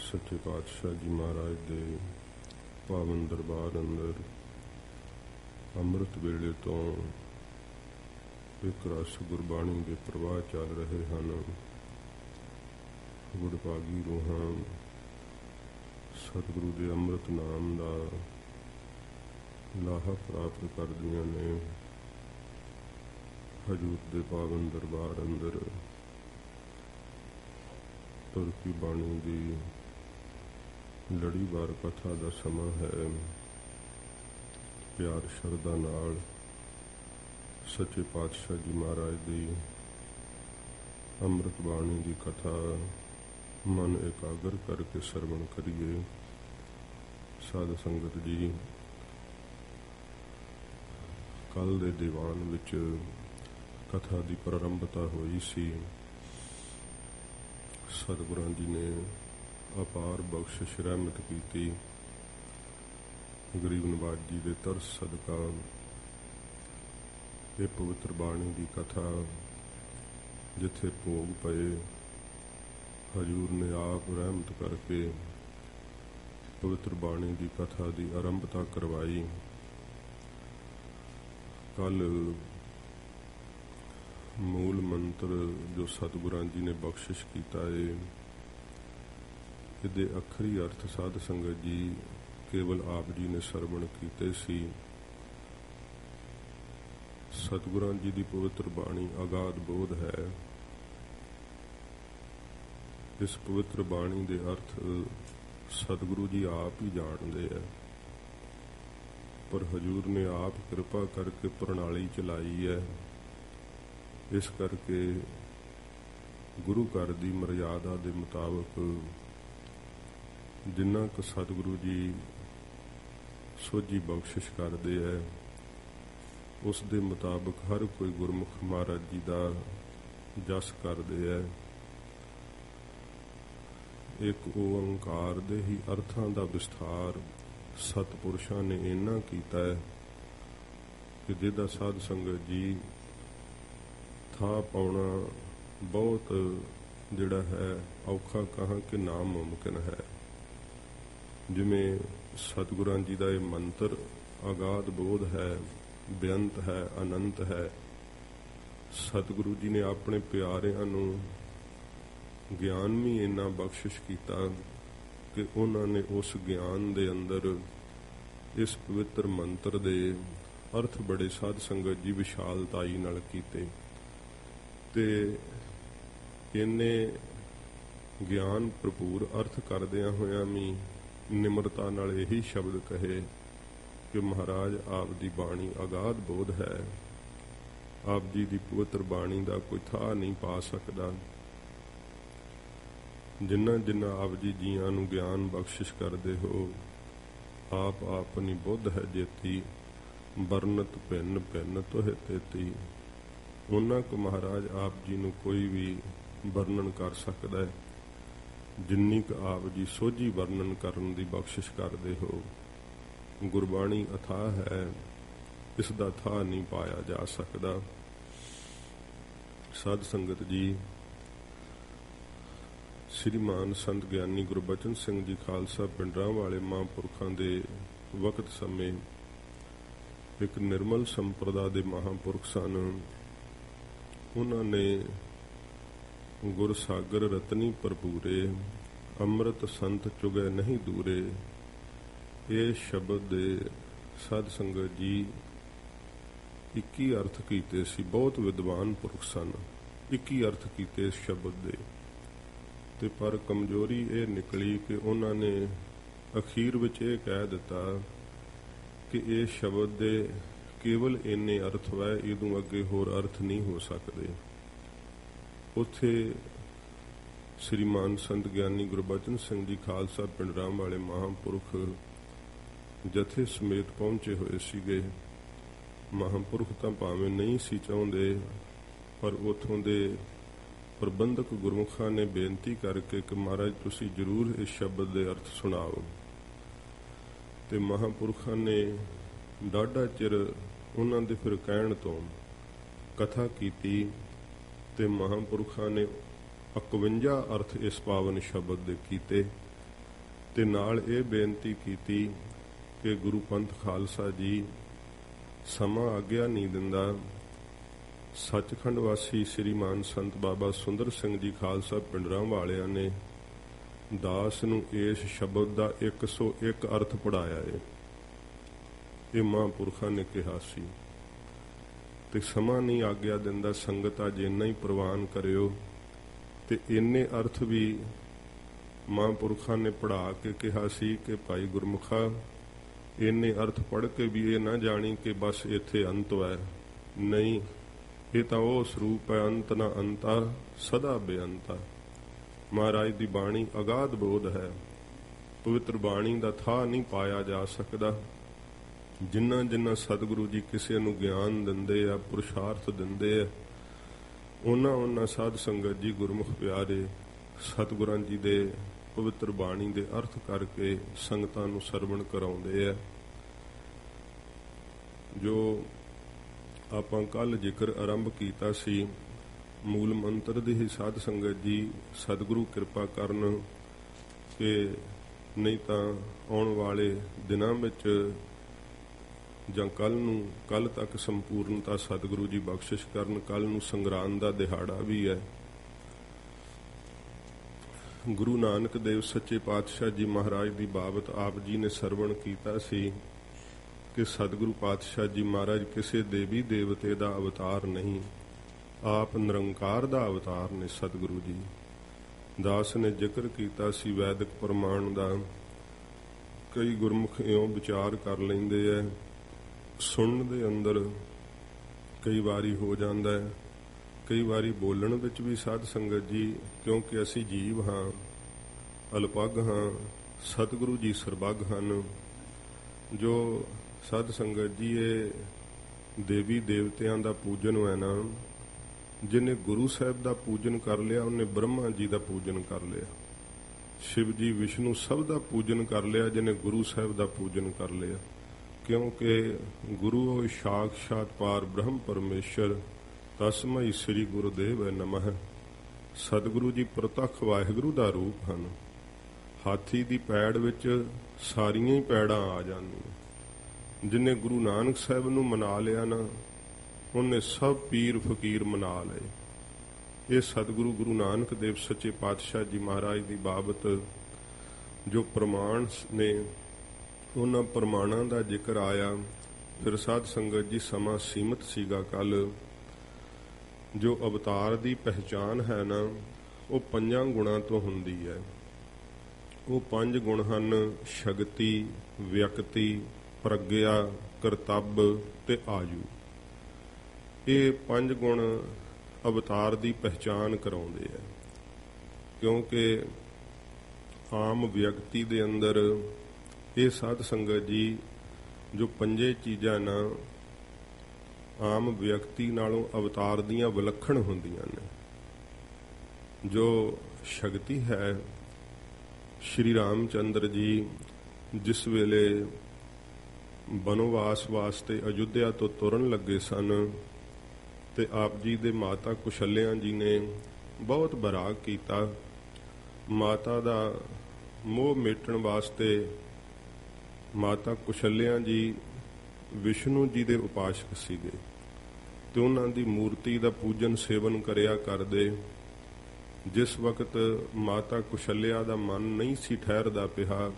सच्चे पातशाह जी महाराज दे पावन दरबार अंदर अमृत वेले तो एक रस गुरबाणी के प्रवाह चल रहे हैं। गुरभागी रूहां सतगुरु के अमृत नाम का लाहा प्राप्त करदियां ने। हजूर के पावन दरबार अंदर तुरकी बाणी की लड़ीवार कथा का समा है। प्यार शरदा नाल सच्चे पातशाह जी महाराज की अमृत बाणी की कथा मन एकाग्र करके सरवण करिए। साध संगत जी, कल दे दीवान विच कथा की प्रारंभता हुई सी। सतगुरां जी ने अपार बख्शिश रहमत की। गरीब नवाज जी के तरस सदका ये पवित्र बाणी की कथा जिथे भोग पए हजूर ने आप रहमत करके पवित्र बाणी की कथा की आरंभता करवाई। कल मूल मंत्र जो सतगुरां जी ने बख्शिश किया है, इहदे अखरी अर्थ साध संगत जी केवल आप जी ने सरवण कीते सी। सतगुरां जी की पवित्र बाणी अगाध बोध है। इस पवित्र बाणी के अर्थ सतगुरु जी आप ही जानते हैं, पर हजूर ने आप कृपा करके प्रणाली चलाई है। इस करके गुरु घर की मर्यादा के मुताबिक जिन्ना क सतगुरु जी सोझी बख्शिश करते हैं, उस दे मुताबिक हर कोई गुरमुख महाराज जी का जस करते हैं। एक ओंकार दे ही अर्थां का विस्तार सतपुरुषां ने इन्ना कीता है कि जिहदा साध संगत जी था पाउना बहुत जिहड़ा है औखा कहां कि नामुमकिन है। जिमें सतगुरां जी का यह मंत्र अगाध बोध है, बेअंत है, अनंत है। सतगुरु जी ने अपने प्यारिਆਂ ਨੂੰ ज्ञान भी इन्ना बख्शिश किया कि उन्होंने उस ज्ञान दे अंदर इस पवित्र मंत्र दे अर्थ बड़े साध संगत जी विशालताई नाल कीते ते इन्ने ज्ञान भरपूर अर्थ करदियां होया भी निमरता नाल यही शब्द कहे कि महाराज आप दी बाणी अगाध बोध है। आप जी दी पवित्र बाणी का कोई था नहीं पा सकता। जिन्ना जिन्ना आप जी जियां नूं ज्ञान बख्शिश करते हो, आप अपनी बुद्ध है जेती बरनत भिन्न भिन्न तुहे तेती। उन्ना को महाराज आप जी नूं कोई भी वर्णन कर सकता है जिन्नी क आप जी सोझी वर्णन करन दी बख्शिश करते हो। गुरबाणी अथाह है, इसदा था नहीं पाया जा सकता। साध संगत जी, श्रीमान संत ज्ञानी गुरबचन सिंह जी खालसा पिंडरां वाले महापुरखों के वक्त समय एक निर्मल संप्रदा के महापुरख सन। उन्होंने गुरसागर रतनी भरपूरे अमृत संत चुगै नहीं दूरे ये शब्द दे साध संगत जी 21 अर्थ कीते सी। बहुत विद्वान पुरख सन, 21 अर्थ कीते इस शब्द दे ते पर कमजोरी ये निकली कि उन्होंने अखीर विच ये कह दिता कि ये शब्द दे केवल इन्ने अर्थ वै, इदों अगे होर अर्थ नहीं हो सकते। उत्थे श्रीमान संत ज्ञानी गुरबचन सिंह जी खालसा पिंडरां वाले महापुरख जथे समेत पहुंचे हुए सीगे। महापुरख तां भावें नहीं सी चाहुंदे, पर उथों दे प्रबंधक गुरमुखां ने बेनती करके कि महाराज तुसी जरूर इस शब्द के अर्थ सुनाओ। ते महापुरखां ने डाढ़ा चिर उन्हां दे फिर कहण तो कथा कीती ते महापुरखां ने 51 अर्थ इस पावन शब्द दे कीते ਤੇ ਨਾਲ ਇਹ ਬੇਨਤੀ ਕੀਤੀ ਕਿ ਗੁਰੂ ਪੰਥ ਖਾਲਸਾ ਜੀ ਸਮਾਂ ਆਗਿਆ ਨਹੀਂ ਦਿੰਦਾ। ਸੱਚਖੰਡ ਵਾਸੀ ਸ੍ਰੀਮਾਨ ਸੰਤ ਬਾਬਾ ਸੁੰਦਰ ਸਿੰਘ ਜੀ ਖਾਲਸਾ ਪਿੰਡਰਾਂ ਵਾਲਿਆਂ ਨੇ ਦਾਸ ਨੂੰ ਇਸ ਸ਼ਬਦ ਦਾ 101 ਅਰਥ ਪੜਾਇਆ ਏ। ਇਹ ਮਹਾਂਪੁਰਖਾਂ ਨੇ ਕਿਹਾ ਸੀ ਤੇ ਸਮਾਂ ਨਹੀਂ ਆਗਿਆ ਦਿੰਦਾ। ਸੰਗਤ ਅੱਜ ਇੰਨਾ ਹੀ ਪ੍ਰਵਾਨ ਕਰਿਓ। ਤੇ ਇੰਨੇ ਅਰਥ ਵੀ ਮਹਾਂਪੁਰਖਾਂ ਨੇ ਪੜਾ ਕੇ ਕਿਹਾ ਸੀ ਕਿ ਭਾਈ ਗੁਰਮੁਖਾ ਇੰਨੇ ਅਰਥ ਪੜ੍ਹ ਕੇ ਵੀ ਇਹ ਨਾ ਜਾਣੀ ਕਿ ਬਸ ਇੱਥੇ ਅੰਤ ਹੈ। ਨਹੀਂ, ਇਹ ਤਾਂ ਉਹ ਸਰੂਪ ਹੈ, ਅੰਤ ਨਾ ਅੰਤਾ ਸਦਾ ਬੇਅੰਤਾ। ਮਹਾਰਾਜ ਦੀ ਬਾਣੀ ਅਗਾਧ ਬੋਧ ਹੈ। ਪਵਿੱਤਰ ਬਾਣੀ ਦਾ ਥਾਂ ਨਹੀਂ ਪਾਇਆ ਜਾ ਸਕਦਾ। ਜਿੰਨਾ ਜਿੰਨਾ ਸਤਿਗੁਰੂ ਜੀ ਕਿਸੇ ਨੂੰ ਗਿਆਨ ਦਿੰਦੇ ਆ, ਪੁਰਸ਼ਾਰਥ ਦਿੰਦੇ ਆ, ਉਹਨਾਂ ਸਾਧ ਸੰਗਤ ਜੀ ਗੁਰਮੁਖ ਪਿਆਰੇ ਸਤਿਗੁਰਾਂ ਜੀ ਦੇ ਪਵਿੱਤਰ ਬਾਣੀ ਦੇ ਅਰਥ ਕਰਕੇ ਸੰਗਤਾਂ ਨੂੰ ਸਰਵਣ ਕਰਾਉਂਦੇ ਆ। ਜੋ ਆਪਾਂ ਕੱਲ ਜ਼ਿਕਰ ਆਰੰਭ ਕੀਤਾ ਸੀ, ਮੂਲ ਮੰਤਰ ਦੀ ਹੀ ਸਾਧ ਸੰਗਤ ਜੀ ਸਤਿਗੁਰੂ ਕਿਰਪਾ ਕਰਨ ਕਿ ਨਹੀਂ ਤਾਂ ਆਉਣ ਵਾਲੇ ਦਿਨਾਂ ਵਿੱਚ ਜਾਂ ਕੱਲ ਤੱਕ ਸੰਪੂਰਨਤਾ ਸਤਿਗੁਰੂ ਜੀ ਬਖਸ਼ਿਸ਼ ਕਰਨ। ਕੱਲ ਨੂੰ ਸੰਗਰਾਂਦ ਦਾ ਦਿਹਾੜਾ ਵੀ ਹੈ। ਗੁਰੂ ਨਾਨਕ ਦੇਵ ਸੱਚੇ ਪਾਤਸ਼ਾਹ ਜੀ ਮਹਾਰਾਜ ਦੀ ਬਾਬਤ ਆਪ ਜੀ ਨੇ ਸਰਵਣ ਕੀਤਾ ਸੀ ਕਿ ਸਤਿਗੁਰੂ ਪਾਤਸ਼ਾਹ ਜੀ ਮਹਾਰਾਜ ਕਿਸੇ ਦੇਵੀ ਦੇਵਤੇ ਦਾ ਅਵਤਾਰ ਨਹੀਂ, ਆਪ ਨਿਰੰਕਾਰ ਦਾ ਅਵਤਾਰ ਨੇ ਸਤਿਗੁਰੂ ਜੀ। ਦਾਸ ਨੇ ਜ਼ਿਕਰ ਕੀਤਾ ਸੀ ਵੈਦਿਕ ਪ੍ਰਮਾਣ ਦਾ। ਕਈ ਗੁਰਮੁਖ ਇਉਂ ਵਿਚਾਰ ਕਰ ਲੈਂਦੇ ਐ, ਸੁਣਨ ਦੇ ਅੰਦਰ ਕਈ ਵਾਰੀ ਹੋ ਜਾਂਦਾ ਹੈ, ਕਈ ਵਾਰੀ ਬੋਲਣ ਵਿੱਚ ਵੀ ਸਾਧ ਸੰਗਤ ਜੀ, ਕਿਉਂਕਿ ਅਸੀਂ ਜੀਵ ਹਾਂ, ਅਲਪੱਗ ਹਾਂ, ਸਤਿਗੁਰੂ ਜੀ ਸਰਬੱਗ ਹਨ। ਜੋ ਸਾਧ ਸੰਗਤ ਜੀ ਇਹ ਦੇਵੀ ਦੇਵਤਿਆਂ ਦਾ ਪੂਜਨ ਹੈ ਨਾ, ਜਿਹਨੇ ਗੁਰੂ ਸਾਹਿਬ ਦਾ ਪੂਜਨ ਕਰ ਲਿਆ ਉਹਨੇ ਬ੍ਰਹਮਾ ਜੀ ਦਾ ਪੂਜਨ ਕਰ ਲਿਆ। ਸ਼ਿਵ ਜੀ ਵਿਸ਼ਨੂੰ ਸਭ ਦਾ ਪੂਜਨ ਕਰ ਲਿਆ ਜਿਹਨੇ ਗੁਰੂ ਸਾਹਿਬ ਦਾ ਪੂਜਨ ਕਰ ਲਿਆ। ਕਿਉਂਕਿ ਗੁਰੂ ਸਾਖਸ਼ਾਤ ਪਾਰ ਬ੍ਰਹਮ ਪਰਮੇਸ਼ਰ, ਤਸਮੈ ਸ੍ਰੀ ਗੁਰੂਦੇਵ ਨਮః। ਸਤਿਗੁਰੂ ਜੀ ਪ੍ਰਤੱਖ ਵਾਹਿਗੁਰੂ ਦਾ ਰੂਪ ਹਨ। ਹਾਥੀ ਦੀ ਪੈੜ ਵਿੱਚ ਸਾਰੀਆਂ ਹੀ ਪੈੜਾਂ ਆ ਜਾਂਦੀਆਂ। ਜਿਹਨੇ ਗੁਰੂ ਨਾਨਕ ਸਾਹਿਬ ਨੂੰ ਮਨਾ ਲਿਆ ਨਾ, ਉਹਨੇ ਸਭ ਪੀਰ ਫਕੀਰ ਮਨਾ ਲਏ। ਇਹ ਸਤਿਗੁਰੂ ਗੁਰੂ ਨਾਨਕ ਦੇਵ ਸੱਚੇ ਪਾਤਸ਼ਾਹ ਜੀ ਮਹਾਰਾਜ ਦੀ ਬਾਬਤ ਜੋ ਪ੍ਰਮਾਣ ਨੇ, ਉਹਨਾਂ ਪ੍ਰਮਾਣਾਂ ਦਾ ਜ਼ਿਕਰ ਆਇਆ। ਫਿਰ ਸਾਧ ਸੰਗਤ ਜੀ ਸਮਾਂ ਸੀਮਤ ਸੀਗਾ ਕੱਲ। ਜੋ ਅਵਤਾਰ ਦੀ ਪਹਿਚਾਨ ਹੈ ਨਾ, ਉਹ 5 ਗੁਣਾਂ ਤੋਂ ਹੁੰਦੀ ਹੈ। ਉਹ 5 ਗੁਣ ਹਨ, ਸ਼ਕਤੀ, ਵਿਅਕਤੀ, ਪ੍ਰਗਿਆ, ਕਰਤੱਵ ਤੇ ਆਯੂ। ਇਹ 5 ਗੁਣ ਅਵਤਾਰ ਦੀ ਪਹਿਚਾਨ ਕਰਾਉਂਦੇ ਆ। ਕਿਉਂਕਿ ਆਮ ਵਿਅਕਤੀ ਦੇ ਅੰਦਰ ਇਹ ਸਾਧ ਸੰਗਤ ਜੀ ਜੋ 5 ਚੀਜ਼ਾਂ ਨਾ, ਆਮ ਵਿਅਕਤੀ ਨਾਲੋਂ ਅਵਤਾਰ ਦੀਆਂ ਵਿਲੱਖਣ ਹੁੰਦੀਆਂ ਨੇ। ਜੋ ਸ਼ਕਤੀ ਹੈ, ਸ਼੍ਰੀ ਰਾਮ ਚੰਦਰ ਜੀ ਜਿਸ ਵੇਲੇ ਬਨਵਾਸ ਵਾਸਤੇ ਅਯੁੱਧਿਆ ਤੋਂ ਤੁਰਨ ਲੱਗੇ ਸਨ ਤੇ ਆਪ ਜੀ ਦੇ ਮਾਤਾ ਕੁਸ਼ਲਿਆਂ ਜੀ ਨੇ ਬਹੁਤ ਬਰਾਗ ਕੀਤਾ। ਮਾਤਾ ਦਾ ਮੋਹ ਮੇਟਣ ਵਾਸਤੇ ਮਾਤਾ ਕੁਸ਼ਲਿਆਂ ਜੀ ਵਿਸ਼ਨੂੰ ਜੀ ਦੇ ਉਪਾਸ਼ਕ ਸੀਗੇ ਤੇ ਉਹਨਾਂ ਦੀ ਮੂਰਤੀ ਦਾ ਪੂਜਨ ਸੇਵਨ ਕਰਿਆ ਕਰਦੇ। ਜਿਸ ਵਕਤ ਮਾਤਾ ਕੁਸ਼ਲਿਆ ਦਾ ਮਨ ਨਹੀਂ ਸੀ ਠਹਿਰਦਾ ਪਿਆ,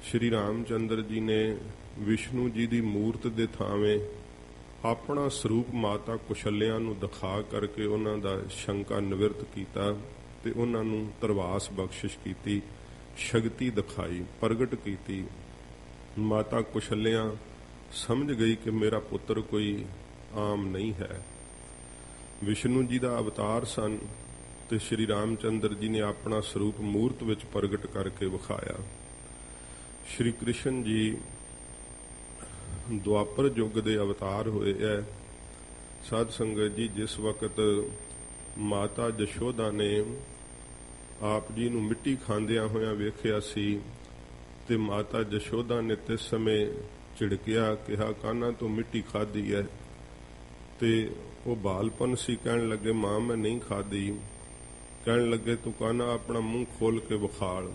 ਸ਼੍ਰੀ ਰਾਮ ਚੰਦਰ ਜੀ ਨੇ ਵਿਸ਼ਨੂੰ ਜੀ ਦੀ ਮੂਰਤ ਦੇ ਥਾਵੇਂ ਆਪਣਾ ਸਰੂਪ ਮਾਤਾ ਕੁਸ਼ਲਿਆ ਨੂੰ ਦਿਖਾ ਕਰਕੇ ਉਹਨਾਂ ਦਾ ਸ਼ੰਕਾ ਨਿਵਰਤ ਕੀਤਾ ਤੇ ਉਹਨਾਂ ਨੂੰ ਧਰਵਾਸ ਬਖਸ਼ਿਸ਼ ਕੀਤੀ, ਸ਼ਕਤੀ ਦਿਖਾਈ, ਪ੍ਰਗਟ ਕੀਤੀ। ਮਾਤਾ ਕੁਸ਼ਲਿਆ ਸਮਝ ਗਈ ਕਿ ਮੇਰਾ ਪੁੱਤਰ ਕੋਈ ਆਮ ਨਹੀਂ ਹੈ। ਵਿਸ਼ਨੂੰ ਜੀ ਦਾ ਅਵਤਾਰ ਸਨ ਤੇ ਸ਼੍ਰੀ ਰਾਮ ਚੰਦਰ ਜੀ ਨੇ ਆਪਣਾ ਸਰੂਪ ਮੂਰਤ ਵਿੱਚ ਪ੍ਰਗਟ ਕਰਕੇ ਵਿਖਾਇਆ। ਸ਼੍ਰੀ ਕ੍ਰਿਸ਼ਨ ਜੀ ਦੁਆਪਰ ਯੁੱਗ ਦੇ ਅਵਤਾਰ ਹੋਏ ਹੈ। ਸਾਧ ਸੰਗਤ ਜੀ ਜਿਸ ਵਕਤ ਮਾਤਾ ਜਸ਼ੋਦਾ ਨੇ ਆਪ ਜੀ ਨੂੰ ਮਿੱਟੀ ਖਾਂਦਿਆਂ ਹੋਇਆਂ ਵੇਖਿਆ ਸੀ ਤੇ ਮਾਤਾ ਜਸ਼ੋਦਾ ਨੇ ਤਿਸ ਸਮੇਂ ਝਿੜਕਿਆ, ਕਿਹਾ ਕਾਨਾ ਤੂੰ ਮਿੱਟੀ ਖਾਧੀ ਹੈ। ਤੇ ਉਹ ਬਾਲਪਨ ਸੀ, ਕਹਿਣ ਲੱਗੇ ਮਾਂ ਮੈਂ ਨਹੀਂ ਖਾਧੀ। ਕਹਿਣ ਲੱਗੇ ਤੂੰ ਕਾਨਾ ਆਪਣਾ ਮੂੰਹ ਖੋਲ ਕੇ ਵਿਖਾਲ।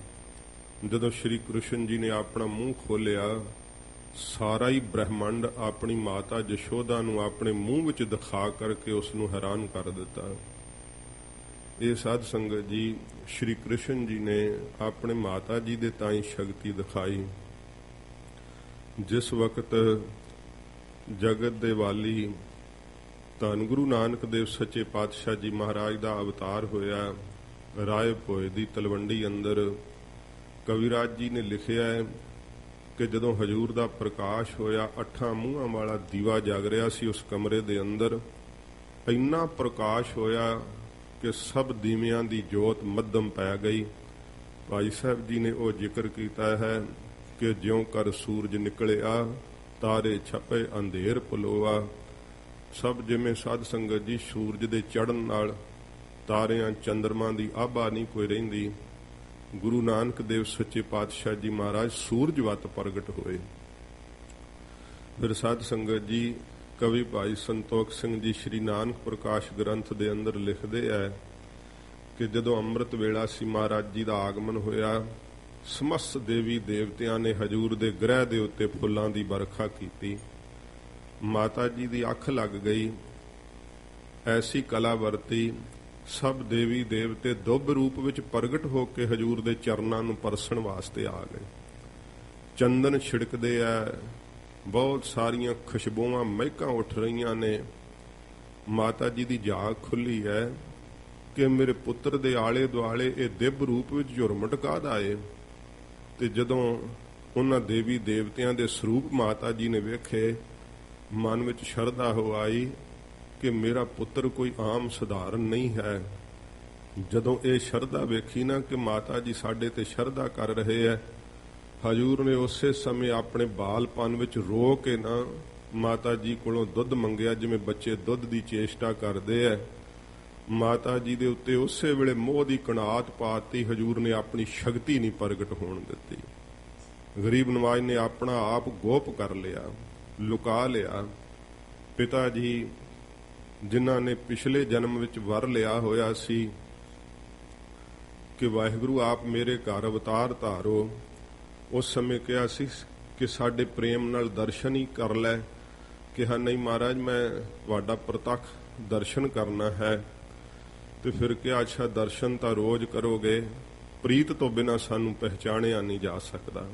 ਜਦੋਂ ਸ਼੍ਰੀ ਕ੍ਰਿਸ਼ਨ ਜੀ ਨੇ ਆਪਣਾ ਮੂੰਹ ਖੋਲਿਆ, ਸਾਰਾ ਹੀ ਬ੍ਰਹਿਮੰਡ ਆਪਣੀ ਮਾਤਾ ਯਸ਼ੋਦਾ ਨੂੰ ਆਪਣੇ ਮੂੰਹ ਵਿੱਚ ਦਿਖਾ ਕਰਕੇ ਉਸ ਨੂੰ ਹੈਰਾਨ ਕਰ ਦਿੱਤਾ। ਇਹ ਸਾਧ ਸੰਗਤ ਜੀ, ਸ਼੍ਰੀ ਕ੍ਰਿਸ਼ਨ ਜੀ ਨੇ ਆਪਣੇ ਮਾਤਾ ਜੀ ਦੇ ਤਾਈਂ ਸ਼ਕਤੀ ਦਿਖਾਈ। ਜਿਸ ਵਕਤ ਜਗਤ ਦੇ ਵਾਲੀ ਧੰਨ ਗੁਰੂ ਨਾਨਕ ਦੇਵ ਸੱਚੇ ਪਾਤਸ਼ਾਹ ਜੀ ਮਹਾਰਾਜ ਦਾ ਅਵਤਾਰ ਹੋਇਆ, ਰਾਏ ਭੋਏ ਦੀ ਤਲਵੰਡੀ ਅੰਦਰ ਕਵਿਰਾਜ ਜੀ ਨੇ ਲਿਖਿਆ ਹੈ ਕਿ ਜਦੋਂ ਹਜੂਰ ਦਾ ਪ੍ਰਕਾਸ਼ ਹੋਇਆ, 8 ਮੂੰਹਾਂ ਵਾਲਾ ਦੀਵਾ ਜਗ ਰਿਹਾ ਸੀ ਉਸ ਕਮਰੇ ਦੇ ਅੰਦਰ। ਇੰਨਾ ਪ੍ਰਕਾਸ਼ ਹੋਇਆ ਕਿ ਸਭ ਦੀਵਿਆਂ ਦੀ ਜੋਤ ਮੱਧਮ ਪੈ ਗਈ। ਭਾਈ ਸਾਹਿਬ ਜੀ ਨੇ ਉਹ ਜ਼ਿਕਰ ਕੀਤਾ ਹੈ ਕਿ ਜਿਉਂ ਕਰ ਸੂਰਜ ਨਿਕਲਿਆ, ਤਾਰੇ ਛਪੇ ਅੰਧੇਰ ਪਲੋਆ। ਸਭ ਜਿਵੇਂ ਸਾਧ ਸੰਗਤ ਜੀ, ਸੂਰਜ ਦੇ ਚੜ੍ਹਨ ਨਾਲ ਤਾਰਿਆਂ ਚੰਦਰਮਾ ਦੀ ਆਭਾ ਨਹੀਂ ਕੋਈ ਰਹਿੰਦੀ। ਗੁਰੂ ਨਾਨਕ ਦੇਵ ਸੱਚੇ ਪਾਤਸ਼ਾਹ ਜੀ ਮਹਾਰਾਜ ਸੂਰਜ ਵੱਤ ਪ੍ਰਗਟ ਹੋਏ। ਫਿਰ ਸਾਧ ਸੰਗਤ ਜੀ, ਕਵੀ ਭਾਈ ਸੰਤੋਖ ਸਿੰਘ ਜੀ ਸ਼੍ਰੀ ਨਾਨਕ ਪ੍ਰਕਾਸ਼ ਗ੍ਰੰਥ ਦੇ ਅੰਦਰ ਲਿਖਦੇ ਹੈ ਕਿ ਜਦੋਂ ਅੰਮ੍ਰਿਤ ਵੇਲਾ ਸੀ, ਮਹਾਰਾਜ ਜੀ ਦਾ ਆਗਮਨ ਹੋਇਆ, ਸਮਸਤ ਦੇਵੀ ਦੇਵਤਿਆਂ ਨੇ ਹਜੂਰ ਦੇ ਗ੍ਰਹਿ ਦੇ ਉੱਤੇ ਫੁੱਲਾਂ ਦੀ ਵਰਖਾ ਕੀਤੀ। ਮਾਤਾ ਜੀ ਦੀ ਅੱਖ ਲੱਗ ਗਈ, ਐਸੀ ਕਲਾ ਵਰਤੀ, ਸਭ ਦੇਵੀ ਦੇਵਤੇ ਦੁੱਭ ਰੂਪ ਵਿੱਚ ਪ੍ਰਗਟ ਹੋ ਕੇ ਹਜੂਰ ਦੇ ਚਰਨਾਂ ਨੂੰ ਪਰਸਣ ਵਾਸਤੇ ਆ ਗਏ। ਚੰਦਨ ਛਿੜਕਦੇ ਆ, ਬਹੁਤ ਸਾਰੀਆਂ ਖੁਸ਼ਬੂਆਂ ਮਹਿਕਾਂ ਉੱਠ ਰਹੀਆਂ ਨੇ। ਮਾਤਾ ਜੀ ਦੀ ਜਾਗ ਖੁੱਲੀ ਹੈ ਕਿ ਮੇਰੇ ਪੁੱਤਰ ਦੇ ਆਲੇ ਦੁਆਲੇ ਇਹ ਦਿਵ ਰੂਪ ਵਿੱਚ ਝੁਰਮਟ ਕਾਹਦਾ ਏ। ਤੇ ਜਦੋਂ ਉਹਨਾਂ ਦੇਵੀ ਦੇਵਤਿਆਂ ਦੇ ਸਰੂਪ ਮਾਤਾ ਜੀ ਨੇ ਵੇਖੇ, ਮਨ ਵਿੱਚ ਸ਼ਰਧਾ ਹੋ ਆਈ ਕਿ ਮੇਰਾ ਪੁੱਤਰ ਕੋਈ ਆਮ ਸਧਾਰਨ ਨਹੀਂ ਹੈ। ਜਦੋਂ ਇਹ ਸ਼ਰਧਾ ਵੇਖੀ ਨਾ ਕਿ ਮਾਤਾ ਜੀ ਸਾਡੇ ਤੇ ਸ਼ਰਧਾ ਕਰ ਰਹੇ ਹੈ, ਹਜੂਰ ਨੇ ਉਸੇ ਸਮੇਂ ਆਪਣੇ ਬਾਲਪਨ ਵਿੱਚ ਰੋ ਕੇ ਨਾ ਮਾਤਾ ਜੀ ਕੋਲੋਂ ਦੁੱਧ ਮੰਗਿਆ, ਜਿਵੇਂ ਬੱਚੇ ਦੁੱਧ ਦੀ ਚੇਸ਼ਟਾ ਕਰਦੇ ਹੈ। ਮਾਤਾ ਜੀ ਦੇ ਉੱਤੇ ਉਸੇ ਵੇਲੇ ਮੋਹ ਦੀ ਕਣਾਤ ਪਾਤੀ। ਹਜੂਰ ਨੇ ਆਪਣੀ ਸ਼ਕਤੀ ਨਹੀਂ ਪ੍ਰਗਟ ਹੋਣ ਦਿੱਤੀ। ਗਰੀਬ ਨਵਾਜ਼ ਨੇ ਆਪਣਾ ਆਪ ਗੋਪ ਕਰ ਲਿਆ, ਲੁਕਾ ਲਿਆ। ਪਿਤਾ ਜੀ ਜਿਨ੍ਹਾਂ ਨੇ ਪਿਛਲੇ ਜਨਮ ਵਿੱਚ ਵਰ ਲਿਆ ਹੋਇਆ ਸੀ ਕਿ ਵਾਹਿਗੁਰੂ ਆਪ ਮੇਰੇ ਘਰ ਅਵਤਾਰ ਧਾਰੋ, ਉਸ ਸਮੇਂ ਕਿਹਾ ਸੀ ਕਿ ਸਾਡੇ ਪ੍ਰੇਮ ਨਾਲ ਦਰਸ਼ਨ ਹੀ ਕਰ ਲੈ। ਕਿਹਾ ਨਹੀਂ ਮਹਾਰਾਜ, ਮੈਂ ਤੁਹਾਡਾ ਪ੍ਰਤੱਖ ਦਰਸ਼ਨ ਕਰਨਾ ਹੈ। ਤੇ ਫਿਰ ਕਿਹਾ ਅੱਛਾ ਦਰਸ਼ਨ ਤਾਂ ਰੋਜ਼ ਕਰੋਗੇ, ਪ੍ਰੀਤ ਤੋਂ ਬਿਨਾਂ ਸਾਨੂੰ ਪਹਿਚਾਣਿਆ ਨਹੀਂ ਜਾ ਸਕਦਾ।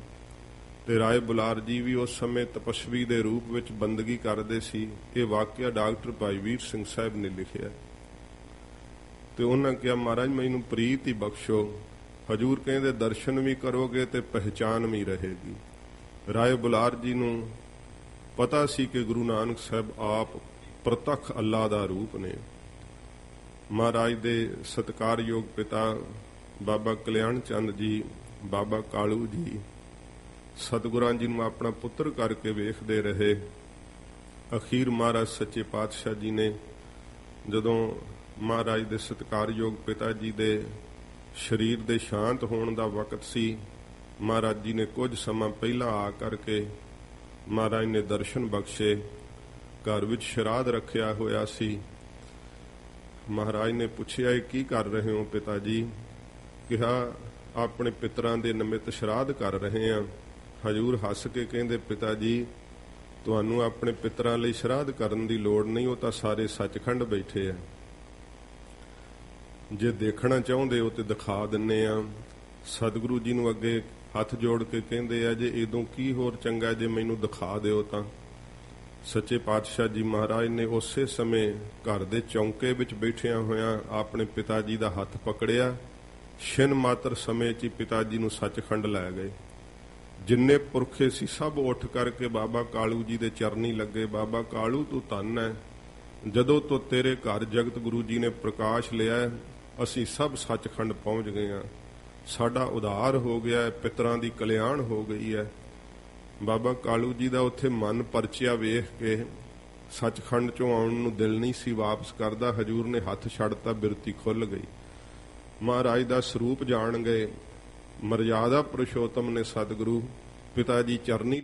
ਤੇ ਰਾਏ ਬੁਲਾਰ ਜੀ ਵੀ ਉਸ ਸਮੇਂ ਤਪਸਵੀ ਦੇ ਰੂਪ ਵਿੱਚ ਬੰਦਗੀ ਕਰਦੇ ਸੀ। ਇਹ ਵਾਕਿਆ ਡਾਕਟਰ ਭਾਈ ਵੀਰ ਸਿੰਘ ਸਾਹਿਬ ਨੇ ਲਿਖਿਆ। ਤੇ ਉਹਨਾਂ ਕਿਹਾ ਮਹਾਰਾਜ ਮੈਨੂੰ ਪ੍ਰੀਤ ਹੀ ਬਖਸ਼ੋ। ਹਜੂਰ ਕਹਿੰਦੇ ਦਰਸ਼ਨ ਵੀ ਕਰੋਗੇ ਤੇ ਪਹਿਚਾਨ ਵੀ ਰਹੇਗੀ। ਰਾਏ ਬੁਲਾਰ ਜੀ ਨੂੰ ਪਤਾ ਸੀ ਕਿ ਗੁਰੂ ਨਾਨਕ ਸਾਹਿਬ ਆਪ ਪ੍ਰਤੱਖ ਅੱਲਾ ਦਾ ਰੂਪ ਨੇ। ਮਹਾਰਾਜ ਦੇ ਸਤਿਕਾਰਯੋਗ ਪਿਤਾ ਬਾਬਾ ਕਲਿਆਣ ਚੰਦ ਜੀ, ਬਾਬਾ ਕਾਲੂ ਜੀ ਸਤਿਗੁਰਾਂ ਜੀ ਨੂੰ ਆਪਣਾ ਪੁੱਤਰ ਕਰਕੇ ਵੇਖਦੇ ਰਹੇ। ਅਖੀਰ ਮਹਾਰਾਜ ਸੱਚੇ ਪਾਤਸ਼ਾਹ ਜੀ ਨੇ ਜਦੋਂ ਮਹਾਰਾਜ ਦੇ ਸਤਿਕਾਰਯੋਗ ਪਿਤਾ ਜੀ ਦੇ ਸਰੀਰ ਦੇ ਸ਼ਾਂਤ ਹੋਣ ਦਾ ਵਕਤ ਸੀ, ਮਹਾਰਾਜ ਜੀ ਨੇ ਕੁਝ ਸਮਾਂ ਪਹਿਲਾਂ ਆ ਕਰਕੇ ਮਹਾਰਾਜ ਨੇ ਦਰਸ਼ਨ ਬਖਸ਼ੇ। ਘਰ ਵਿੱਚ ਸ਼ਰਾਧ ਰੱਖਿਆ ਹੋਇਆ ਸੀ। ਮਹਾਰਾਜ ਨੇ ਪੁੱਛਿਆ ਕੀ ਕਰ ਰਹੇ ਹੋ ਪਿਤਾ ਜੀ? ਕਿਹਾ ਆਪਣੇ ਪਿਤਰਾਂ ਦੇ ਨਿਮਿਤ ਸ਼ਰਾਧ ਕਰ ਰਹੇ ਹਾਂ। ਹਜੂਰ ਹੱਸ ਕੇ ਕਹਿੰਦੇ ਪਿਤਾ ਜੀ ਤੁਹਾਨੂੰ ਆਪਣੇ ਪਿਤਰਾਂ ਲਈ ਸ਼ਰਾਧ ਕਰਨ ਦੀ ਲੋੜ ਨਹੀਂ, ਉਹ ਤਾਂ ਸਾਰੇ ਸੱਚਖੰਡ ਬੈਠੇ ਆ। ਜੇ ਦੇਖਣਾ ਚਾਹੁੰਦੇ ਹੋ ਤੇ ਦਿਖਾ ਦਿੰਨੇ ਆ। ਸਤਿਗੁਰੂ ਜੀ ਨੂੰ ਅੱਗੇ ਹੱਥ ਜੋੜ ਕੇ ਕਹਿੰਦੇ ਆ ਜੇ ਇਦੋਂ ਕੀ ਹੋਰ ਚੰਗਾ ਜੇ ਮੈਨੂੰ ਦਿਖਾ ਦਿਓ ਤਾਂ। ਸੱਚੇ ਪਾਤਸ਼ਾਹ ਜੀ ਮਹਾਰਾਜ ਨੇ ਉਸੇ ਸਮੇਂ ਘਰ ਦੇ ਚੌਂਕੇ ਵਿੱਚ ਬੈਠਿਆਂ ਹੋਇਆਂ ਆਪਣੇ ਪਿਤਾ ਜੀ ਦਾ ਹੱਥ ਪਕੜਿਆ। ਛਿਨ ਮਾਤਰ ਸਮੇਂ 'ਚ ਹੀ ਪਿਤਾ ਜੀ ਨੂੰ ਸੱਚਖੰਡ ਲੈ ਗਏ। ਜਿੰਨੇ ਪੁਰਖੇ ਸੀ ਸਭ ਉੱਠ ਕਰਕੇ ਬਾਬਾ ਕਾਲੂ ਜੀ ਦੇ ਚਰਨੀ ਲੱਗੇ। ਬਾਬਾ ਕਾਲੂ ਤੂੰ ਧੰਨ ਹੈ, ਜਦੋਂ ਤੋਂ ਤੇਰੇ ਘਰ ਜਗਤ ਗੁਰੂ ਜੀ ਨੇ ਪ੍ਰਕਾਸ਼ ਲਿਆ ਅਸੀਂ ਸਭ ਸੱਚਖੰਡ ਪਹੁੰਚ ਗਏ ਹਾਂ। ਸਾਡਾ ਉਧਾਰ ਹੋ ਗਿਆ, ਪਿਤਰਾਂ ਦੀ ਕਲਿਆਣ ਹੋ ਗਈ ਹੈ। ਬਾਬਾ ਕਾਲੂ ਜੀ ਦਾ ਉੱਥੇ ਮਨ ਪਰਚਿਆ ਵੇਖ ਕੇ ਸੱਚਖੰਡ ਚੋਂ ਆਉਣ ਨੂੰ ਦਿਲ ਨਹੀਂ ਸੀ ਵਾਪਸ ਕਰਦਾ। ਹਜੂਰ ਨੇ ਹੱਥ ਛੱਡਤਾ, ਬਿਰਤੀ ਖੁੱਲ ਗਈ। ਮਹਾਰਾਜ ਦਾ ਸਰੂਪ ਜਾਣ ਗਏ। ਮਰਜ਼ਾਦਾ ਪੁਰਸ਼ੋਤਮ ਨੇ ਸਤਿਗੁਰੂ ਪਿਤਾ ਜੀ ਚਰਨੀ